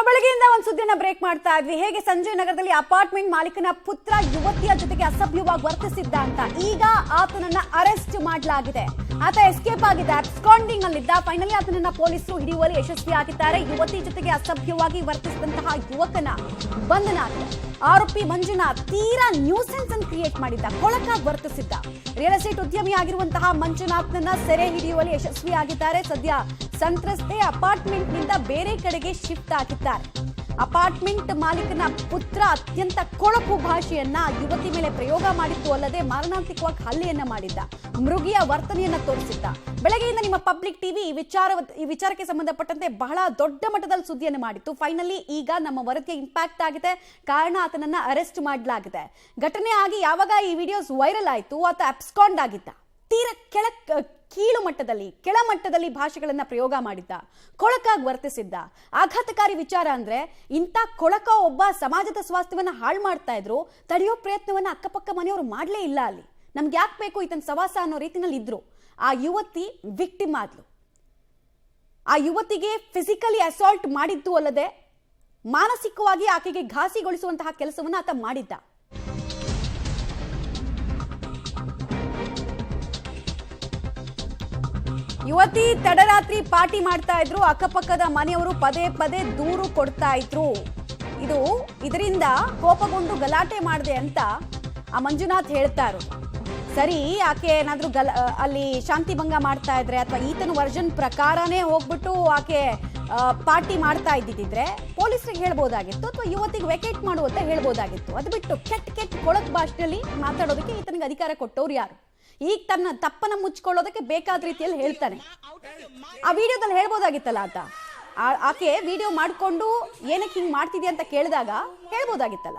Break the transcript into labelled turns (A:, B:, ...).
A: ಬೆಳಗ್ಗೆಯಿಂದ ಒಂದು ಸುದ್ದಿಯನ್ನ ಬ್ರೇಕ್ ಮಾಡ್ತಾ ಇದ್ವಿ. ಹೇಗೆ ಸಂಜಯ್ ನಗರದಲ್ಲಿ ಅಪಾರ್ಟ್ಮೆಂಟ್ ಮಾಲೀಕನ ಪುತ್ರ ಯುವತಿಯ ಜೊತೆಗೆ ಅಸಭ್ಯವಾಗಿ ವರ್ತಿಸಿದ್ದ ಅಂತ. ಈಗ ಆತನನ್ನ ಅರೆಸ್ಟ್ ಮಾಡಲಾಗಿದೆ. ಆತ ಎಸ್ಕೇಪ್ ಆಗಿದ್ದ, ಅಬ್ಸ್ಕಾಂಡಿಂಗ್ ಅಲ್ಲಿದ್ದ. ಫೈನಲಿ ಆತನನ್ನ ಪೊಲೀಸರು ಹಿಡಿಯುವಲ್ಲಿ ಯಶಸ್ವಿಯಾಗಿದ್ದಾರೆ. ಯುವತಿ ಜೊತೆಗೆ ಅಸಭ್ಯವಾಗಿ ವರ್ತಿಸಿದಂತಹ ಯುವಕನ ಬಂಧನ ಆಗಿದೆ. ಆರೋಪಿ ಮಂಜುನಾಥ್ ತೀರಾ ನ್ಯೂಸೆನ್ಸ್ ಅನ್ನು ಕ್ರಿಯೇಟ್ ಮಾಡಿದ್ದ, ಕೊಳಕಾಗಿ ವರ್ತಿಸಿದ್ದ. ರಿಯಲ್ ಎಸ್ಟೇಟ್ ಉದ್ಯಮಿ ಆಗಿರುವಂತಹ ಮಂಜುನಾಥ್ನನ್ನ ಸೆರೆ ಹಿಡಿಯುವಲ್ಲಿ ಯಶಸ್ವಿಯಾಗಿದ್ದಾರೆ. ಸದ್ಯ ಸಂತ್ರಸ್ತೆ ಅಪಾರ್ಟ್ಮೆಂಟ್ ನಿಂದ ಬೇರೆ ಕಡೆಗೆ ಶಿಫ್ಟ್ ಆಗಿದ್ದಾರೆ. ಅಪಾರ್ಟ್ಮೆಂಟ್ ಮಾಲೀಕನ ಪುತ್ರ ಅತ್ಯಂತ ಕೊಳಕು ಭಾಷೆಯನ್ನ ಯುವತಿ ಮೇಲೆ ಪ್ರಯೋಗ ಮಾಡಿದ್ದು ಅಲ್ಲದೆ ಮಾರಣಾಂತಿಕವಾಗಿ ಹಲ್ಲೆಯನ್ನ ಮಾಡಿದ್ದ, ಮೃಗಿಯ ವರ್ತನೆಯನ್ನ ತೋರಿಸಿದ್ದ. ಬೆಳಗ್ಗೆಯಿಂದ ನಿಮ್ಮ ಪಬ್ಲಿಕ್ ಟಿವಿ ಈ ವಿಚಾರಕ್ಕೆ ಸಂಬಂಧಪಟ್ಟಂತೆ ಬಹಳ ದೊಡ್ಡ ಮಟ್ಟದಲ್ಲಿ ಸುದ್ದಿಯನ್ನು ಮಾಡಿತ್ತು. ಫೈನಲಿ ಈಗ ನಮ್ಮ ವರದಿಗೆ ಇಂಪ್ಯಾಕ್ಟ್ ಆಗಿದೆ. ಕಾರಣ ಆತನನ್ನ ಅರೆಸ್ಟ್ ಮಾಡಲಾಗಿದೆ. ಘಟನೆ ಆಗಿ ಯಾವಾಗ ಈ ವಿಡಿಯೋಸ್ ವೈರಲ್ ಆಯಿತು, ಆತ ಅಬ್ಸ್ಕಾಂಡ್ ಆಗಿದ್ದ. ತೀರ ಕೆಳಮಟ್ಟದಲ್ಲಿ ಭಾಷೆಗಳನ್ನ ಪ್ರಯೋಗ ಮಾಡಿದ್ದ, ಕೊಳಕಾಗಿ ವರ್ತಿಸಿದ್ದ. ಆಘಾತಕಾರಿ ವಿಚಾರ ಅಂದ್ರೆ ಇಂಥ ಕೊಳಕ ಒಬ್ಬ ಸಮಾಜದ ಸ್ವಾಸ್ಥ್ಯವನ್ನ ಹಾಳು ಮಾಡ್ತಾ ಇದ್ರು. ತಡೆಯೋ ಪ್ರಯತ್ನವನ್ನ ಅಕ್ಕಪಕ್ಕ ಮನೆಯವರು ಮಾಡ್ಲೇ ಇಲ್ಲ. ಅಲ್ಲಿ ನಮ್ಗೆ ಯಾಕೆ ಬೇಕು ಈತನ ಸವಾಸ ಅನ್ನೋ ರೀತಿನಲ್ಲಿ ಇದ್ರು. ಆ ಯುವತಿ ವಿಕ್ಟಿಮ್ ಆದ್ಲು. ಆ ಯುವತಿಗೆ ಫಿಸಿಕಲಿ ಅಸಾಲ್ಟ್ ಮಾಡಿದ್ದು ಅಲ್ಲದೆ ಮಾನಸಿಕವಾಗಿ ಆಕೆಗೆ ಘಾಸಿಗೊಳಿಸುವಂತಹ ಕೆಲಸವನ್ನ ಆತ ಮಾಡಿದ್ದ. ಯುವತಿ ತಡರಾತ್ರಿ ಪಾರ್ಟಿ ಮಾಡ್ತಾ ಇದ್ರು. ಅಕ್ಕಪಕ್ಕದ ಮನೆಯವರು ಪದೇ ಪದೇ ದೂರು ಕೊಡ್ತಾ ಇದ್ರು. ಇದರಿಂದ ಕೋಪಗೊಂಡು ಗಲಾಟೆ ಮಾಡಿದೆ ಅಂತ ಆ ಮಂಜುನಾಥ್ ಹೇಳ್ತಾ ಇರೋದು. ಸರಿ, ಆಕೆ ಏನಾದ್ರೂ ಅಲ್ಲಿ ಶಾಂತಿ ಭಂಗ ಮಾಡ್ತಾ ಇದ್ರೆ ಅಥವಾ ಈತನ ವರ್ಷನ್ ಪ್ರಕಾರನೇ ಹೋಗ್ಬಿಟ್ಟು ಆಕೆ ಪಾರ್ಟಿ ಮಾಡ್ತಾ ಇದ್ದಿದ್ರೆ ಪೊಲೀಸರಿಗೆ ಹೇಳ್ಬೋದಾಗಿತ್ತು, ಅಥವಾ ಯುವತಿಗೆ ವೆಕೇಟ್ ಮಾಡುವಂತ ಹೇಳ್ಬೋದಾಗಿತ್ತು. ಅದು ಬಿಟ್ಟು ಕೆಟ್ಟ ಕೊಳಕ್ ಭಾಷೆಯಲ್ಲಿ ಮಾತಾಡೋದಕ್ಕೆ ಈತನಿಗೆ ಅಧಿಕಾರ ಕೊಟ್ಟವ್ರು ಯಾರು? ಈಗ ತನ್ನ ತಪ್ಪನ್ನ ಮುಚ್ಕೊಳ್ಳೋದಕ್ಕೆ ಬೇಕಾದ ರೀತಿಯಲ್ಲಿ ಹೇಳ್ತಾನೆ. ಆ ವಿಡಿಯೋದಲ್ಲಿ ಹೇಳ್ಬೋದಾಗಿತ್ತಲ್ಲ ಆತ. ಆಕೆ ವಿಡಿಯೋ ಮಾಡ್ಕೊಂಡು ಏನಕ್ಕೆ ಹಿಂಗ್ ಮಾಡ್ತಿದ್ಯಾ ಅಂತ ಕೇಳಿದಾಗ ಹೇಳ್ಬೋದಾಗಿತ್ತಲ್ಲ.